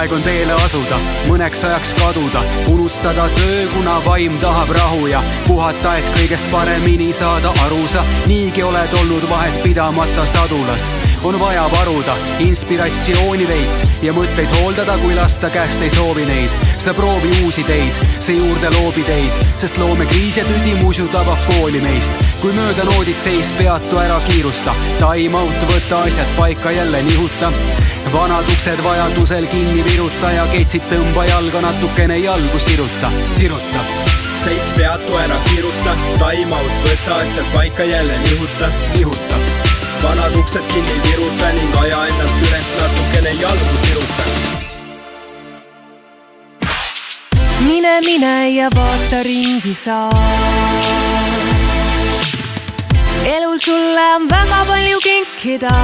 aeg on teele asuda, mõneks ajaks kaduda, unustada töö, kuna vaim tahab rahu ja puhata, et kõigest paremini saada aru sa. Niigi oled olnud vahet pidamata sadulas. On vaja varuda inspiratsiooni veits ja mõtteid hooldada, kui lasta käest ei soovi neid. Sa proovi uusi teid, see juurde loobi teid, sest loomekriis ja tüdimus ju tabab pooli meist. Kui mööda noodid seis, peatu ära kiirusta, time out, võta asjad paika, jälle nihuta. Vanad uksed vajadusel kinni viruta ja ketsid tõmba jalga, natukene jalgu siruta. Seis peatu ära kiirusta, time out, võta asjad paika, jälle nihuta. Vanad uksed kinni viruta ning aja ennast üles, natukene jalgu siruta. Mine ja vaata ringi sa. Elul sulle on väga palju kinkida.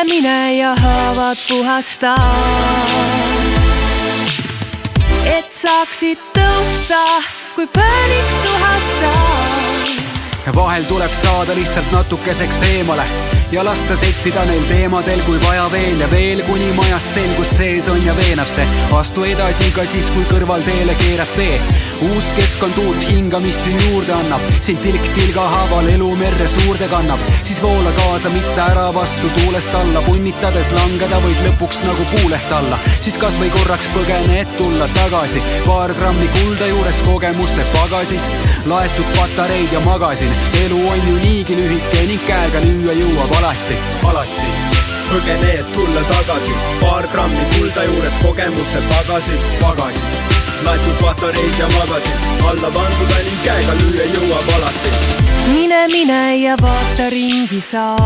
Mine ja haavad puhasta, et saaksid tõusta, kui pööniks tuhassa. Vahel tuleb saada lihtsalt natukeseks eemale ja lasta settida neil teemadel, kui vaja veel ja veel, kuni majas selgus sees on ja veenab see. Astu edasi ka siis, kui kõrval teele keerab tee. Uus keskkond uut hingamist juurde annab, sind tilk tilga haaval elu merre suurde kannab. Siis voola kaasa, mitte ära vastu tuulest alla, punnitades langeda võid lõpuks nagu puuleht alla. Siis kas või korraks põgene, et tulla tagasi. Paar grammi kulda juures kogemuste pagasis, laetud patareid ja magasin. Elu on ju niigi lühike ning käega lüüa jõuab alati. Põgene, et tulla tagasi, paar grammi kulda juures kogemuste pagasis. Laetud patareid ja magasin, alla vanduda ning käega lüüa jõuab alati. Mine ja vaata ringi sa.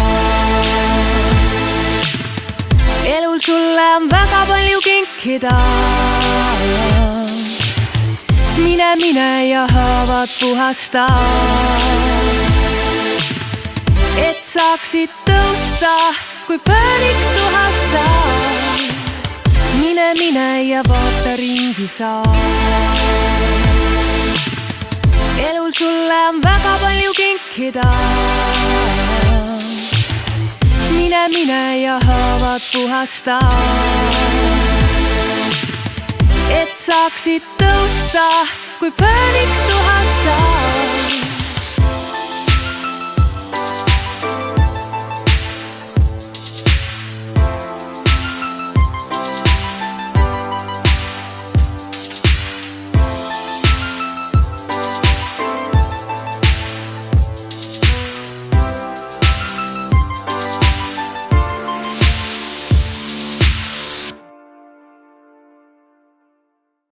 Elul sulle on väga palju kinkida. Mine ja haavad puhasta, et saaksid tõusta, kui pööniks tuhassa. Mine ja vaata ringi sa. Elul sulle on väga palju kinkida. Mine ja haavad puhasta, et saaksid tõusta, kui pööniks tuhassa.